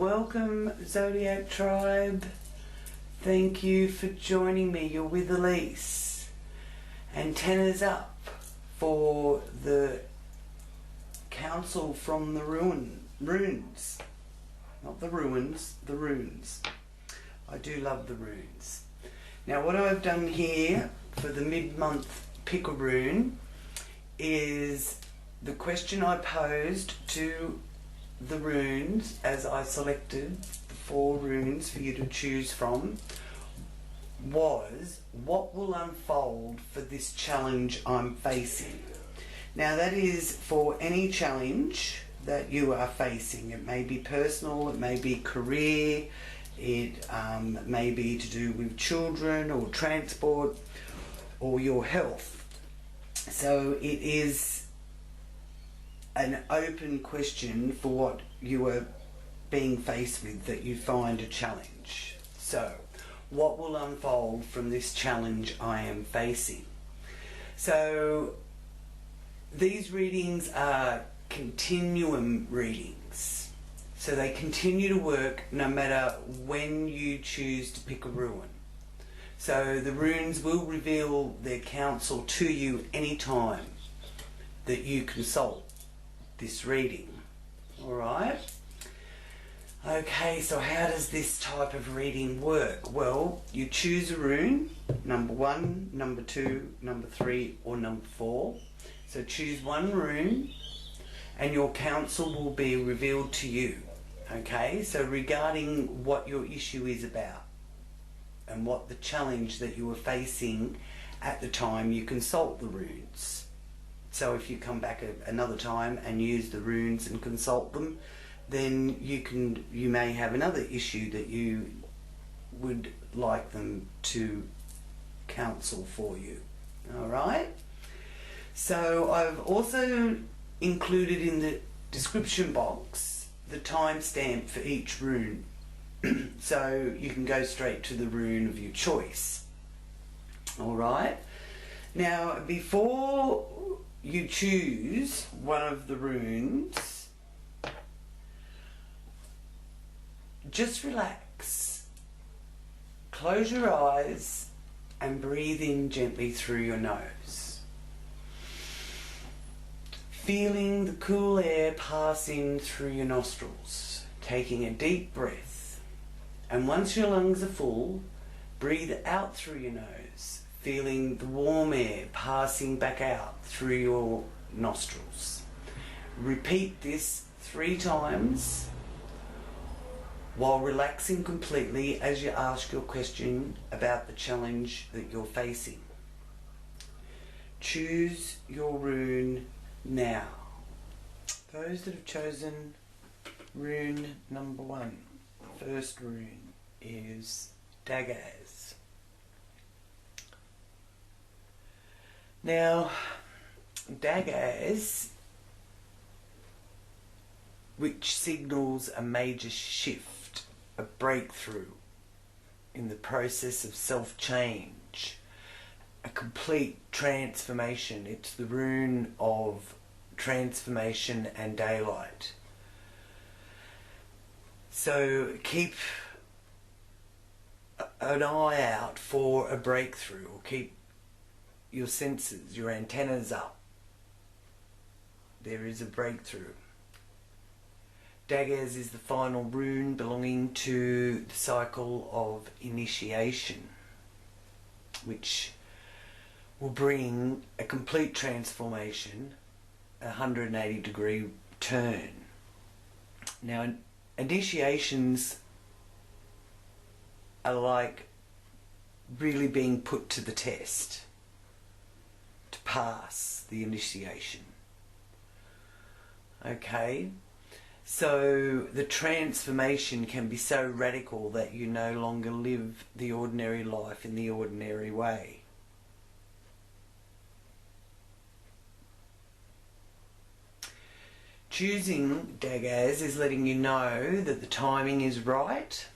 Welcome, Zodiac Tribe. Thank you for joining me. You're with Elise. Antennas up for the counsel from the runes. Not the ruins, the runes. I do love the runes. Now what I've done here for the mid-month pick a rune is the question I posed to the runes as I selected the 4 runes for you to choose from was, what will unfold for this challenge I'm facing? Now that is for any challenge that you are facing. It may be personal, it may be career, it may be to do with children or transport or your health. So it is an open question for what you are being faced with that you find a challenge. So, what will unfold from this challenge I am facing? So, these readings are continuum readings. So they continue to work no matter when you choose to pick a rune. So the runes will reveal their counsel to you anytime that you consult this reading. Alright? Okay, so how does this type of reading work? Well, you choose a rune, number 1, number 2, number 3 or number 4. So choose one rune and your counsel will be revealed to you. Okay, so regarding what your issue is about and what the challenge that you are facing at the time you consult the runes. So if you come back another time and use the runes and consult them, then you may have another issue that you would like them to counsel for you. Alright? So I've also included in the description box the timestamp for each rune. So you can go straight to the rune of your choice. Alright? Now before you choose one of the runes, just relax, close your eyes and breathe in gently through your nose, feeling the cool air pass in through your nostrils, taking a deep breath, and once your lungs are full, breathe out through your nose, feeling the warm air passing back out through your nostrils. Repeat this 3 times while relaxing completely as you ask your question about the challenge that you're facing. Choose your rune now. Those that have chosen rune number 1, first rune is Dagaz. Now, Dagaz, which signals a major shift, a breakthrough in the process of self-change, a complete transformation. It's the rune of transformation and daylight. So keep an eye out for a breakthrough, or keep your senses, your antennas up. There is a breakthrough. Dagaz is the final rune belonging to the cycle of initiation, which will bring a complete transformation, a 180-degree turn. Now, initiations are like really being put to the test to pass the initiation. Okay? So the transformation can be so radical that you no longer live the ordinary life in the ordinary way. Choosing Dagaz is letting you know that the timing is right,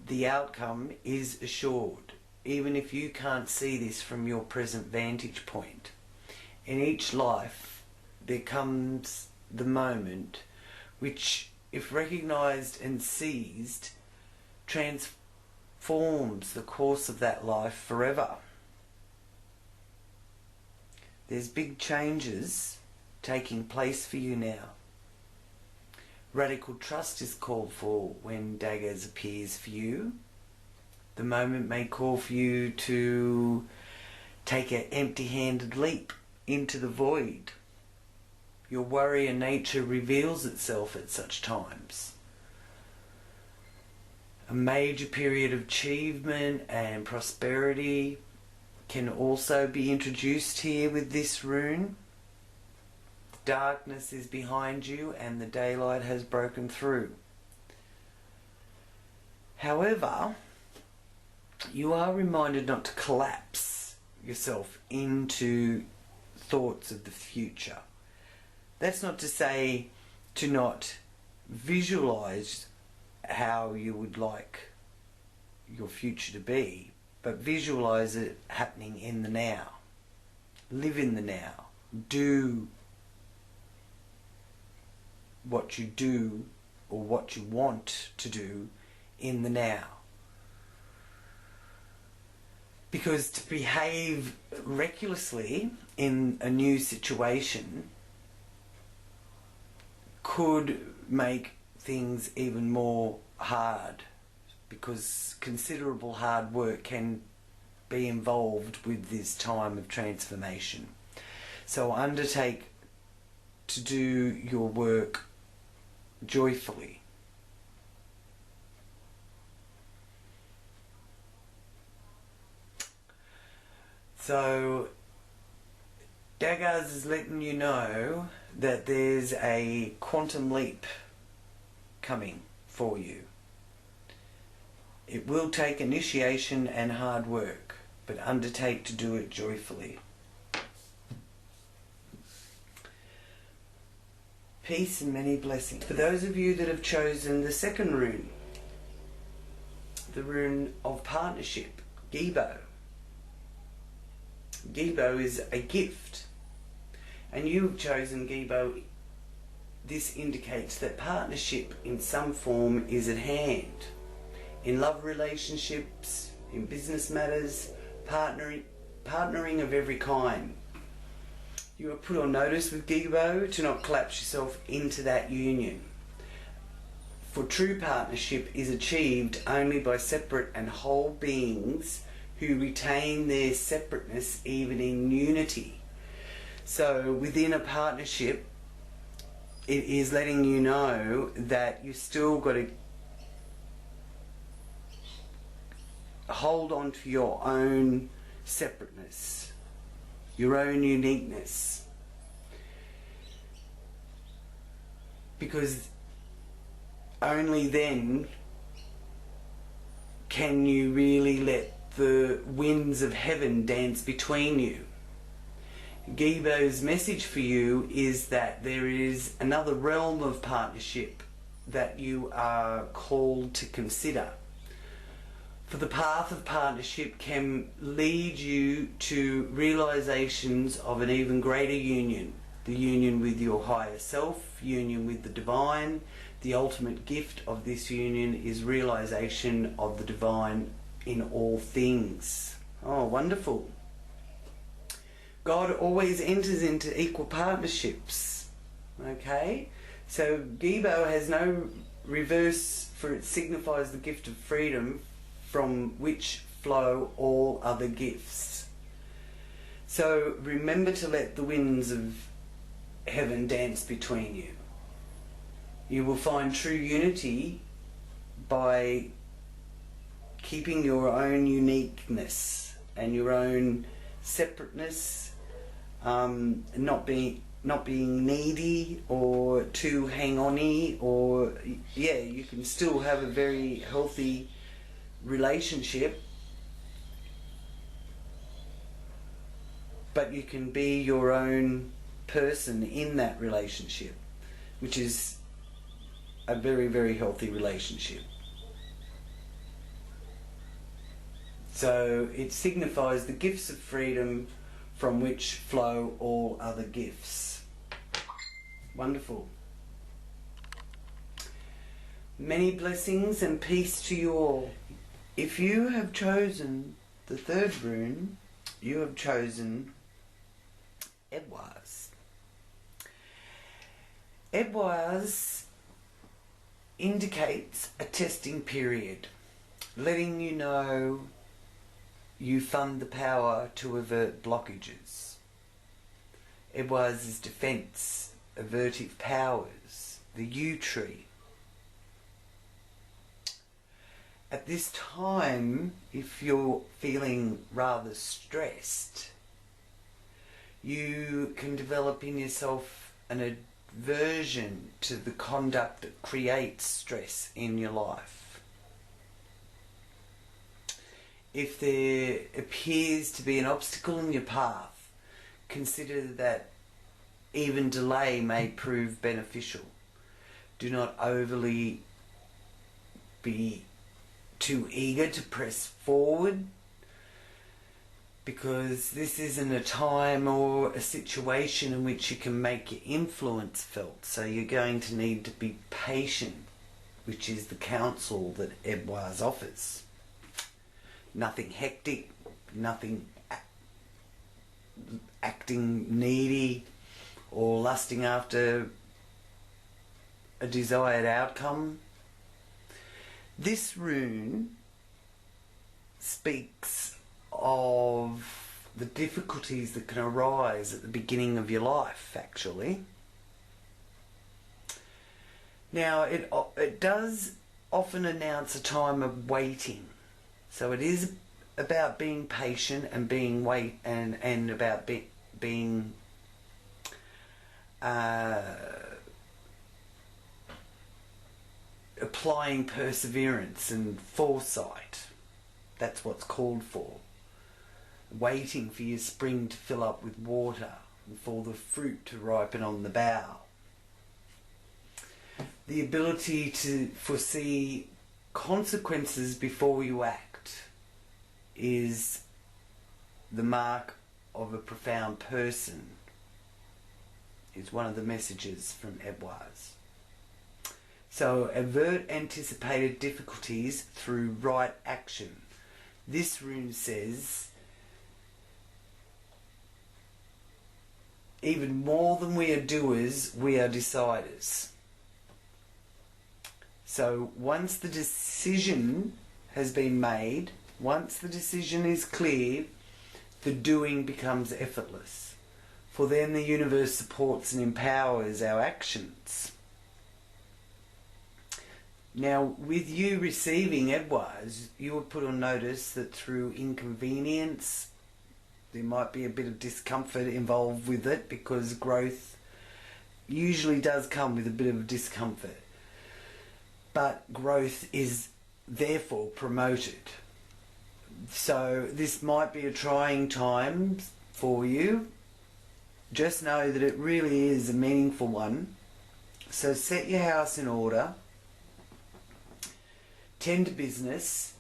the outcome is assured, even if you can't see this from your present vantage point. In each life there comes the moment which if recognized and seized, transforms the course of that life forever. There's big changes taking place for you now. Radical trust is called for when daggers appears for you. The moment may call for you to take an empty-handed leap into the void. Your warrior nature reveals itself at such times. A major period of achievement and prosperity can also be introduced here with this rune. Darkness is behind you and the daylight has broken through. However, you are reminded not to collapse yourself into thoughts of the future. That's not to say to not visualize how you would like your future to be, but visualize it happening in the now. Live in the now. Do what you do or what you want to do in the now. Because to behave recklessly in a new situation could make things even more hard, because considerable hard work can be involved with this time of transformation. So undertake to do your work joyfully. So Daggars is letting you know that there's a quantum leap coming for you. It will take initiation and hard work, but undertake to do it joyfully. Peace and many blessings. For those of you that have chosen the second rune, the rune of partnership, Gibo. Gibo is a gift, and you've chosen Gibo. This indicates that partnership in some form is at hand. In love relationships, in business matters, partnering of every kind. You are put on notice with Gibo to not collapse yourself into that union. For true partnership is achieved only by separate and whole beings who retain their separateness even in unity. So within a partnership, it is letting you know that you've still got to hold on to your own separateness, your own uniqueness, because only then can you really let the winds of heaven dance between you. Gibo's message for you is that there is another realm of partnership that you are called to consider. For the path of partnership can lead you to realizations of an even greater union. The union with your higher self, union with the divine. The ultimate gift of this union is realization of the divine in all things. Oh, wonderful. God always enters into equal partnerships. Okay? So Gibo has no reverse, for it signifies the gift of freedom from which flow all other gifts. So remember to let the winds of heaven dance between you. You will find true unity by keeping your own uniqueness and your own separateness, not being needy or too hang-on-y, or you can still have a very healthy relationship, but you can be your own person in that relationship, which is a very, very healthy relationship. So it signifies the gifts of freedom from which flow all other gifts. Wonderful. Many blessings and peace to you all. If you have chosen the third rune, you have chosen Edwaz. Edwaz indicates a testing period, letting you know you fund the power to avert blockages. Edwaz is defense, avertive powers, the U tree. At this time, if you're feeling rather stressed, you can develop in yourself an aversion to the conduct that creates stress in your life. If there appears to be an obstacle in your path, consider that even delay may prove beneficial. Do not overly be too eager to press forward, because this isn't a time or a situation in which you can make your influence felt. So you're going to need to be patient, which is the counsel that Edwaz offers. Nothing hectic, nothing acting needy or lusting after a desired outcome. This rune speaks of the difficulties that can arise at the beginning of your life, actually. Now, it does often announce a time of waiting. So it is about being patient and being and about being applying perseverance and foresight. That's what's called for. Waiting for your spring to fill up with water and for the fruit to ripen on the bough. The ability to foresee consequences before you act is the mark of a profound person, is one of the messages from Edwaz. So avert anticipated difficulties through right action. This rune says, even more than we are doers, we are deciders. So once the decision has been made, once the decision is clear, the doing becomes effortless. For then the universe supports and empowers our actions. Now, with you receiving Edwaz, you were put on notice that through inconvenience, there might be a bit of discomfort involved with it, because growth usually does come with a bit of discomfort. But growth is therefore promoted. So this might be a trying time for you. Just know that it really is a meaningful one. So set your house in order. Tend to business.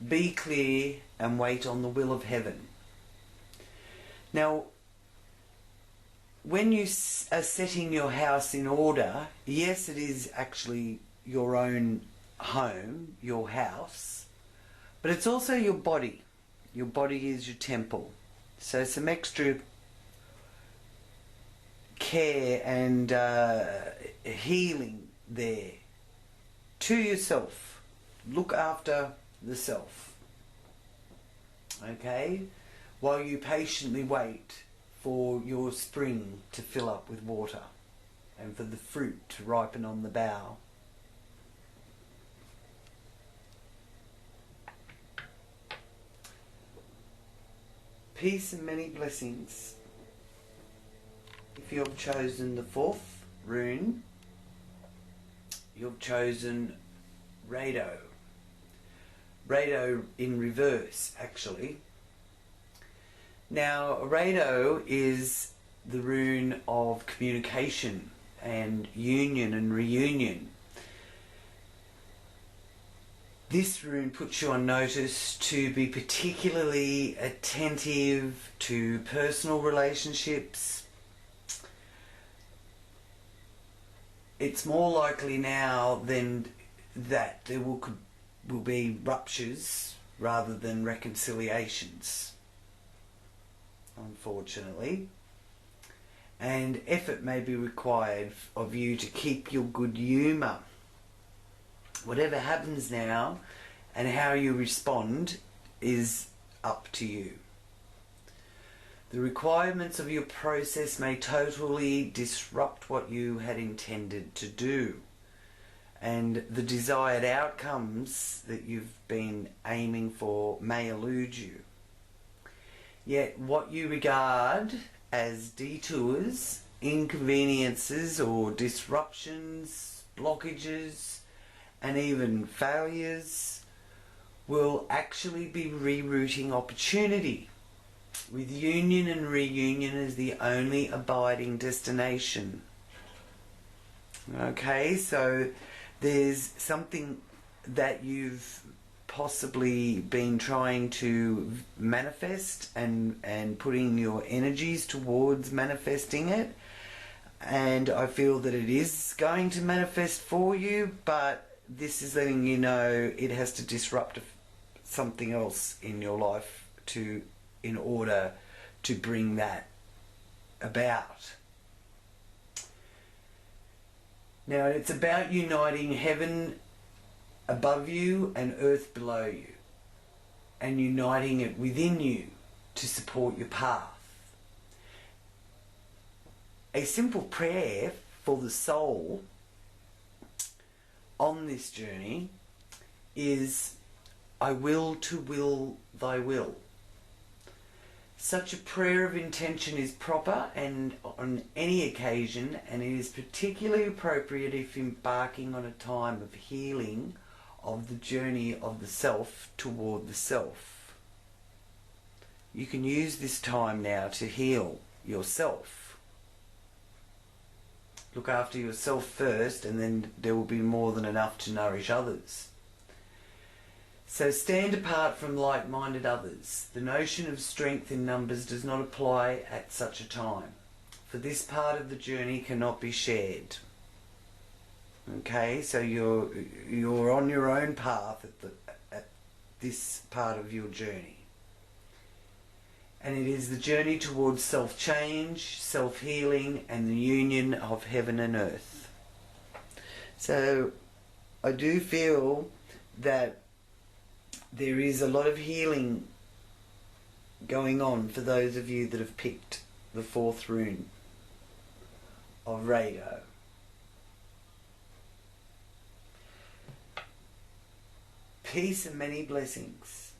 Be clear and wait on the will of heaven. Now, when you are setting your house in order, yes, it is actually your own home, your house, but it's also your body. Your body is your temple. So some extra care and healing there to yourself. Look after the self, okay, while you patiently wait for your spring to fill up with water and for the fruit to ripen on the bough. Peace and many blessings. If you've chosen the fourth rune, you've chosen Rado. Rado in reverse, actually. Now, Rado is the rune of communication and union and reunion. This rune puts you on notice to be particularly attentive to personal relationships. it's more likely now than that there will be ruptures rather than reconciliations, unfortunately. And effort may be required of you to keep your good humour. Whatever happens now and how you respond is up to you. The requirements of your process may totally disrupt what you had intended to do, and the desired outcomes that you've been aiming for may elude you. Yet what you regard as detours, inconveniences or disruptions, blockages, and even failures will actually be rerouting opportunity, with union and reunion as the only abiding destination. Okay, so there's something that you've possibly been trying to manifest and putting your energies towards manifesting it, and I feel that it is going to manifest for you, but this is letting you know it has to disrupt something else in your life in order to bring that about. Now it's about uniting heaven above you and earth below you, and uniting it within you to support your path. A simple prayer for the soul on this journey is, I will to will thy will. Such a prayer of intention is proper and on any occasion, and it is particularly appropriate if embarking on a time of healing of the journey of the self toward the self. You can use this time now to heal yourself. Look after yourself first, and then there will be more than enough to nourish others. So stand apart from like-minded others. The notion of strength in numbers does not apply at such a time, for this part of the journey cannot be shared. Okay, so you're on your own path at this part of your journey. And it is the journey towards self-change, self-healing, and the union of heaven and earth. So I do feel that there is a lot of healing going on for those of you that have picked the 4th rune of Rado. Peace and many blessings.